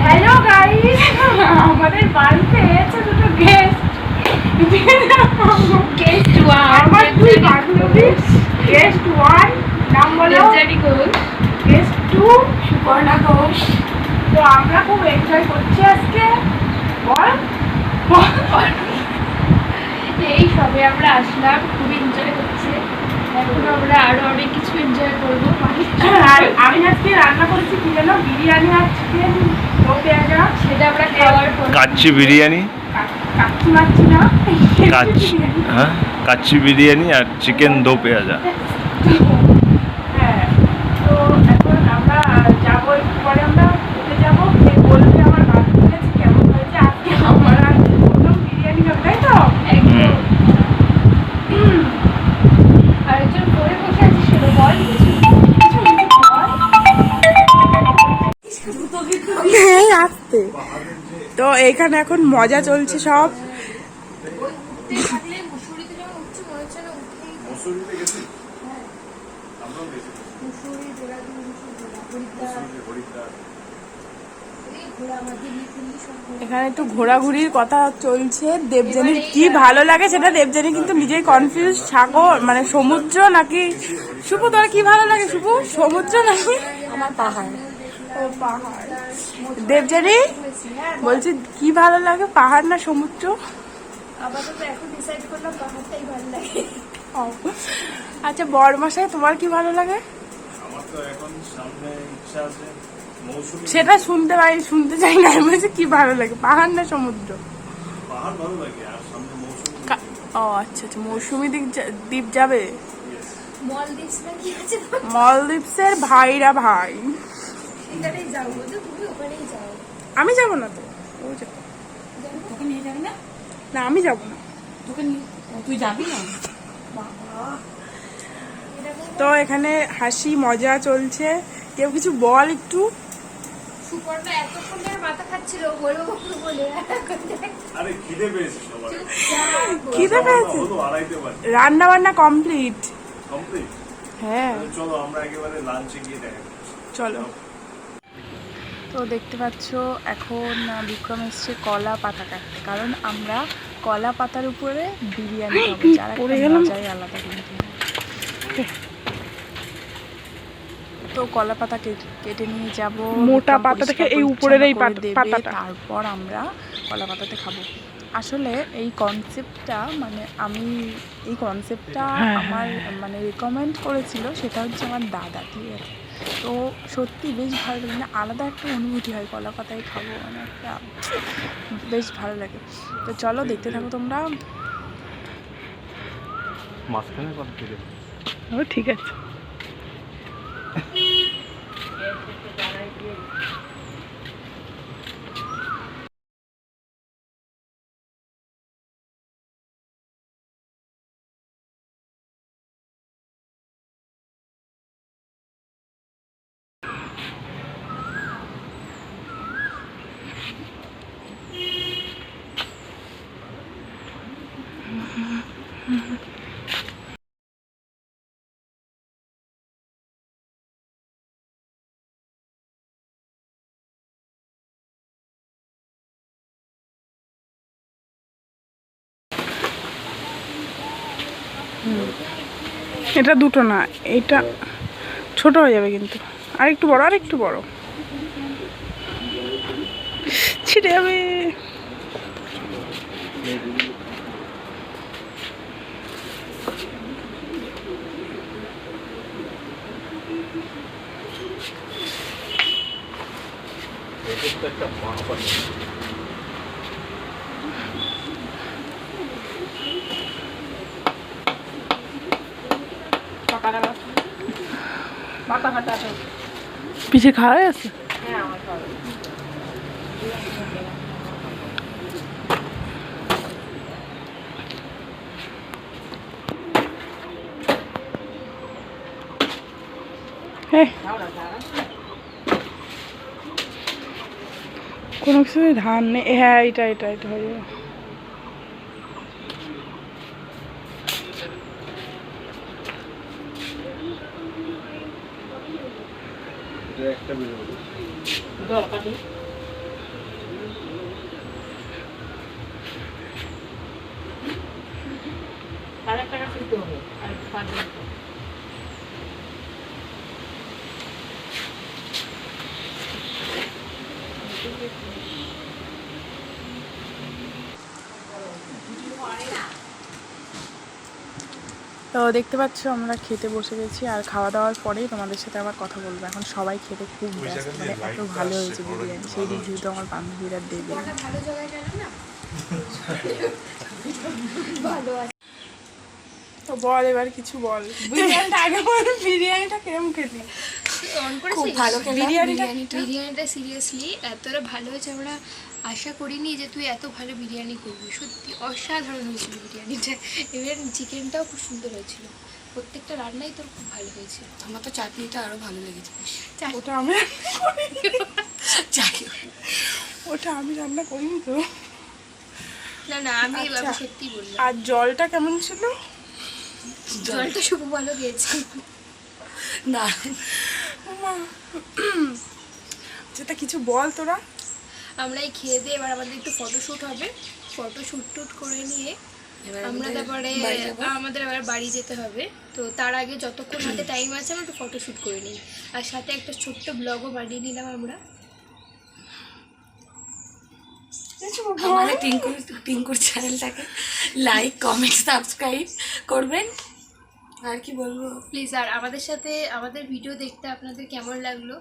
Hello guys, আমাদের বাড়িতে এসেছে দুটো গেস্ট। গেস্ট ওয়ান আমার দুই বান্ধবী। গেস্ট ওয়ান নাম বলো দেবজানি ঘোষ, গেস্ট টু সুপর্ণা ঘোষ। তো আমরা খুব এনজয় করছি আজকে। বল এই সবে আমরা আসলাম, খুব এনজয় করছি। এখন আমরা আরো অনেক কিছু এনজয় করবো। আর আমি আজকে রান্না করেছি কি জানো, বিরিয়ানি আর চিকেন দো পেঁয়াজা। সেটা আমরা খাওয়ার পর কাচ্চি বিরিয়ানি, কাচ্চি মাচ্ছি না, কাচ্চি বিরিয়ানি আর চিকেন দো পেঁয়াজা। হ্যাঁ, তো এখন আমরা যাবো, একটু পরে আমরা খেতে যাবো। সে বলবে আমার রান্না করেছি কেমন হয়েছে। আজকে আমার আর প্রথম বিরিয়ানি হবে, তাই তো? একদম। আরেকজন পরে বসে আছি, সেটা বল আসতে। তো এখানে এখন মজা চলছে সব। এখানে একটু ঘোরাঘুরির কথা চলছে। দেবযানীর কি ভালো লাগে সেটা দেবযানী কিন্তু নিজেই কনফিউজ। সাগর মানে সমুদ্র নাকি শুভ, তোর কি ভালো লাগে শুভ? সমুদ্র নাকি আমার পাহাড়? ও পাহাড়। দেবযানী বলছি কি ভালো লাগে, পাহাড় না সমুদ্র? আপাতত এখন ডিসাইড করলাম পাহাড়টাই ভালো লাগে। আচ্ছা বড়মশাই, তোমার কি ভালো লাগে? আমার তো এখন সামনে ইচ্ছা আছে মৌসুমী। সেটা শুনতে চাই না। আমি বলছি কি ভালো লাগে, পাহাড় না সমুদ্র? পাহাড় ভালো লাগে, আর সামনে মৌসুমী। ও আচ্ছা আচ্ছা, মৌসুমী দ্বীপ যাবে? মলদ্বীপস নাকি আছে? মলদ্বীপসের ভাইরা ভাই। এখানেই যাও, তো তুমি ওখানেই যাও। আমি যাব না তো, ও যাবে। তোকে নিয়ে যাবি না? না আমি যাব না। তোকে নিয়ে তুই যাবি না? তো এখানে হাসি মজা চলছে। কেউ কিছু বল একটু। সুপর্ণা এতক্ষণ ধরে মাথা খাচ্ছিল বলবো বলে, আরে খিদে পেয়েছে সবার। খিদে পেয়েছে? হলো 2:30 বাজে। রান্না বান্না কমপ্লিট। কমপ্লিট? হ্যাঁ চলো আমরা একেবারে লাঞ্চে গিয়ে দেখা করছি। চলো। তো দেখতে পাচ্ছ এখন বিক্রম এসছে কলা পাতা কাটতে, কারণ আমরা কলা পাতার উপরে বিরিয়ানি খাবো, যার একটা মজাই আলাদা কিন্তু। তো কলা পাতা কেটে নিয়ে যাব, মোটা পাতা থেকে এই উপরের এই পাতাটা, তারপর আমরা কলা পাতাতে খাবো। আসলে এই কনসেপ্টটা মানে আমার মানে রেকমেন্ড করেছিল, সেটা হচ্ছে আমার দাদা, ঠিক আছে? তো সত্যি বেশ ভালো লাগে, মানে আলাদা একটা অনুভূতি হয় কলা পাতায় খাবো, মানে একটা বেশ ভালো লাগে। তো চলো দেখতে থাকো তোমরা। মাঝখানে কথা থেকে ও ঠিক আছে। এটা দুটো না, এটা ছোট হয়ে যাবে কিন্তু। আরেকটু বড়, আরেকটু বড় ছিঁড়ে যাবে। পিছে খাওয়া হয়ে আছে? হ্যাঁ আমার খাওয়া। কোনো কিছু ধান নেই। হ্যাঁ এটা এটা এটা হয়ে যাবে। একটা বেরোবে। দরকারি আর একটা ফিরতে হবে আর খাওয়া তো দেখতে পাচ্ছ আমরা খেতে বসে গেছি, আর খাওয়া দাওয়ার পরেই তোমাদের সাথে আবার কথা বলবো। এখন সবাই খেতে খুব ব্যস্ত, মানে এত ভালো হয়েছে বিরিয়ানি, সেই রিভিউ তো আমার বান্ধবীরা দেবে। ভালো জায়গায় গেল না ভালো আছে। তো বল এবার কিছু বল, বিরিয়ানিটা আগে বল, বিরিয়ানিটা কেমন খেলি? খুব ভালো বিরিয়ানিটা বিরিয়ানিটা সিরিয়াসলি এতটা ভালো হয়েছে, আমরা আশা করিনি যে তুই এত ভালো বিরিয়ানি করবি। সত্যি অসাধারণ হয়েছিল বিরিয়ানিটা। এবার চিকেনটাও খুব সুন্দর হয়েছিল, প্রত্যেকটা রান্নাই তোর খুব ভালো হয়েছিল। আমার তো চাটনিটা আরও ভালো লেগেছে। ওটা আমি ওটা আমি রান্না করিনি তো। না না, আমি আচ্ছা। সত্যি বললাম। আর জলটা কেমন ছিল? জলটা শুভ ভালো গিয়েছে না যেটা কিছু বল তোরা। আমরা এই খেয়ে দিয়ে এবার আমাদের একটু ফটোশ্যুট হবে, ফটোশ্যুট টুট করে নিয়ে আমরা তারপরে আমাদের আবার বাড়ি যেতে হবে। তো তার আগে যতক্ষণ হাতে টাইম আছে আমরা একটু ফটোশ্যুট করে নিই, আর সাথে একটা ছোট্ট ব্লগও বানিয়ে নিলাম আমরা। আমাদের টিঙ্কুর চ্যানেলটাকে লাইক কমেন্ট সাবস্ক্রাইব করবেন। আর কি বলবো, প্লিজ আর আমাদের সাথে আমাদের ভিডিও দেখতে আপনাদের কেমন লাগলো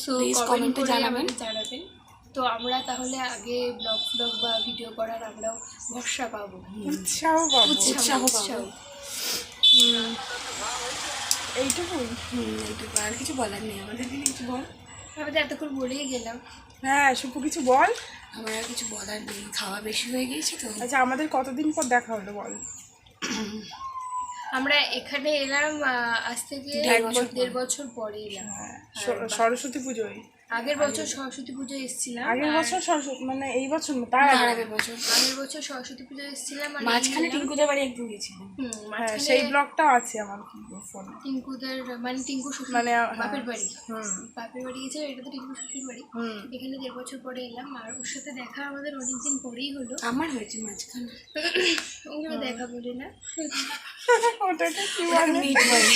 সো Please কমেন্ট comment-এ করে জানাবেন। জানাবেন। তো আমরা তাহলে আগে ব্লগ বা ভিডিও করার আমরাও ভরসা পাবো, উৎসাহ পাবো। উৎসাহ পাবো। এইটুকুই। এইটুকু, আর কিছু বলার নেই আমাদের। কিছু বল। আমাদের এতক্ষণ বলেই গেলাম। হ্যাঁ শুকু কিছু বল। আমার আর কিছু বলার নেই, খাওয়া বেশি হয়ে গিয়েছে তো। আচ্ছা আমাদের কতদিন পর দেখা হলো বল? আমরা এখানে এলাম আজ থেকে 1.5 বছর পরে এলাম। সরস্বতী পুজোয়। আগের বছর সরস্বতী পুজো এসেছিলাম। আগের বছর সরস্বতী মানে এই বছর না, তার আগের বছর। আগের বছর সরস্বতী পুজো এসেছিলাম। মাঝখানে টিঙ্কুদের বাড়ি একদিন গেছিলাম। হ্যাঁ সেই ব্লগটাও আছে আমার ফোনে। টিঙ্কুদের মানে টিঙ্কু শ্বশুর মানে বাপের বাড়ি। হুম বাপের বাড়ি গেছে, এটা তো টিঙ্কু শ্বশুর বাড়ি। এখানে 1.5 বছর পরে এলাম, আর ওর সাথে দেখা আমাদের অনেকদিন পরেই হলো। আমার হয়েছে মাঝখানে। ওগুলো দেখা বলে না, ওটাকে কি বলে? মিট বলে।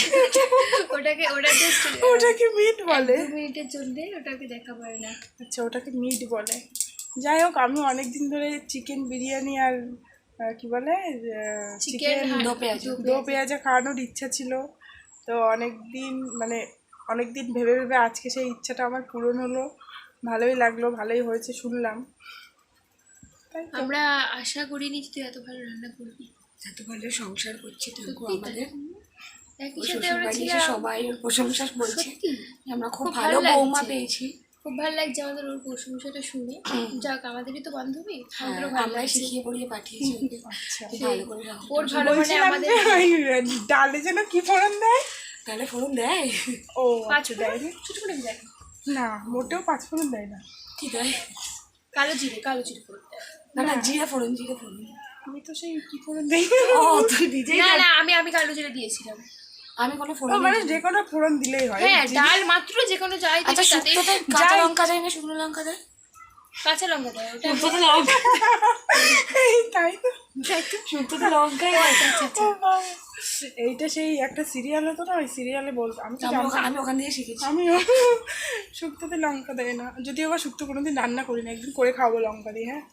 ওটাকে মিট বলে। 2 মিনিটের জন্য ওটাকে দেখা বলে না। আচ্ছা ওটাকে মিট বলে। যাই হোক আমি অনেক দিন ধরে চিকেন বিরিয়ানি আর কি বলে চিকেন দো পেঁয়াজা খাওয়ানোর ইচ্ছা ছিল। তো অনেক দিন ভেবে ভেবে আজকে সেই ইচ্ছাটা আমার পূরণ হলো। ভালোই লাগলো, ভালোই হয়েছে শুনলাম। আমরা আশা করিনি তুই এত ভালো রান্না করবি, এত ভালো সংসার করছে টিঙ্কু আমাদের। একই ওর সাথে শ্বশুর আমরা বাড়ি এসে ছিলাম। সবাই ওর প্রশংসা বলছে, সত্যি আমরা খুব খুব ভালো ভালো বৌমা লাগছে। পেয়েছি। খুব ভালো লাগছে আমাদের ওর প্রশংসাটা শুনে। যাক আমাদেরই তো বান্ধবী, আমাদেরও ভালো আমরা লাগছে। শিখিয়ে পড়িয়ে পাঠিয়েছি ওকে। আচ্ছা খুব ভালো করে রান্না ওর ভালো মানে বলছিলাম আমাদের যে ওই ডালে যেন কি ফোড়ন দেয়? তাহলে ফোন দেয়। ও 5 দেয় না? ছোট করে দেয়, না মোটেও 5 ফোড়ন দেয় না। কি দেয়? কালো জিরে করে দেয়। না জিরা ফোড়ন। আমি তো সেই কি ফোড়ন দেই। ও তুই নিজেই না না, আমি কালো জিরে দিয়েছিলাম। আমি কোনো ফোড়ন মানে যে কোনো ফোড়ন দিলেই হয়। হ্যাঁ ডাল মাত্র যে কোনো যাই আচ্ছা দিবি তাতে শুক্তোতে কাঁচা লঙ্কা দেয় না শুকনো লঙ্কা দেয়? কাঁচা লঙ্কা দেয়। ওটা শুক্তোতে লঙ্কা তাই তো। শুক্তোতে লঙ্কাই দেয়। এইটা সেই একটা সিরিয়াল হতো না, ওই সিরিয়ালে বলতো। আমি তো জানতাম। আমি ওখান থেকে শিখেছি। আমিও শুক্তোতে লঙ্কা দেয় না, যদিও আবার শুক্তো কোনোদিন রান্না করি না, একদিন করে খাবো লঙ্কা দিয়ে। হ্যাঁ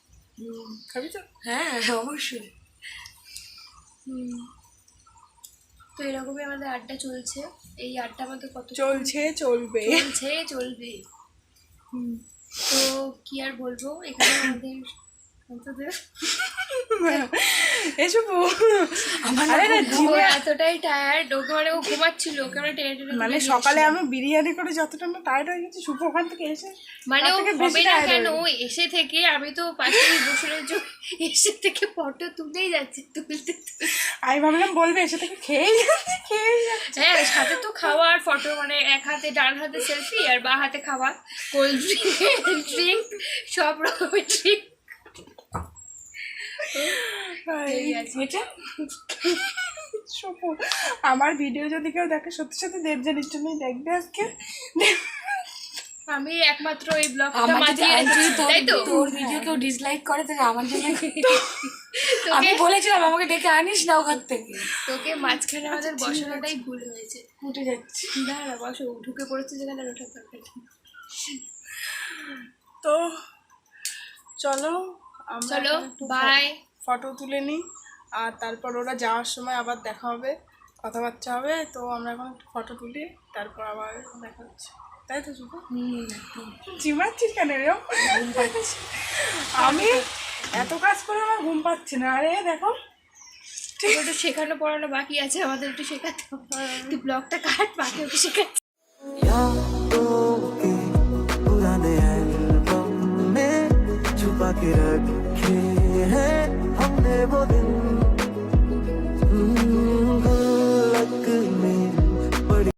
খাবি তো? হ্যাঁ অবশ্যই। তো এরকমই আমাদের আড্ডা চলছে। এই আড্ডা আমাদের কত চলবে। তো কি আর বলবো, এখানে আমাদের এসব এতটাই টায়ার্ড, ওকে মানে ও ঘুমাচ্ছিল, ওকে আমরা টেনে টেনে মানে সকালে আমি বিরিয়ানি করে যতটা না টায়ার্ড হয়ে গেছি, শুভ ওখান থেকে এসে মানে ও তার থেকে বেশি হবে না tired কেন, হয়ে ও এসে থেকে আমি তো পাশে বসে রয়েছি, এসে থেকে ফটো তুলেই যাচ্ছি তুলতে। আমি ভাবলাম বলবে এসে থেকে খেয়েই যাচ্ছে। হ্যাঁ সাথে তো খাওয়া আর ফটো, মানে এক হাতে ডান হাতে সেলফি আর বা হাতে খাওয়া, কোল্ড ড্রিঙ্ক সব রকমের ড্রিঙ্ক। আমার ভিডিও যদি কেউ দেখে সত্যি সত্যি দেবজানির জন্যই দেখবে আজকে। আমি একমাত্র এই ব্লগটা আমার যদি মাতিয়ে আর যদি রেখেছি, তাই তো তোর ভিডিও কেউ ডিসলাইক করে তাহলে আমার জন্য তোকে আমি বলেছিলাম আমাকে ডেকে আনিস না ওখান থেকে তোকে মাঝখানে আমাদের বসানোটাই ভুল হয়েছে। উঠে যাচ্ছি। না না বসো, ঢুকে পড়েছে যেখানে আর ওঠার দরকার নেই। তো চলো আমরা চলো এখন একটু বাই। ফটো তুলে নিই, আর তারপর ওরা যাওয়ার সময় আবার দেখা হবে, কথাবার্তা হবে। তো আমরা এখন একটু ফটো তুলি, তারপর আবার দেখা হচ্ছে, তাই তো শুধু চিমাচ্ছিস কেন রে? ঘুম পাচ্ছে। আমি এত কাজ করে আমার ঘুম পাচ্ছে না। আরে দেখো একটু শেখানো পড়ানো বাকি আছে, আমাদের একটু শেখাতে হবে। তুই ব্লগটা কাট, বাকি ওকে শেখাচ্ছি।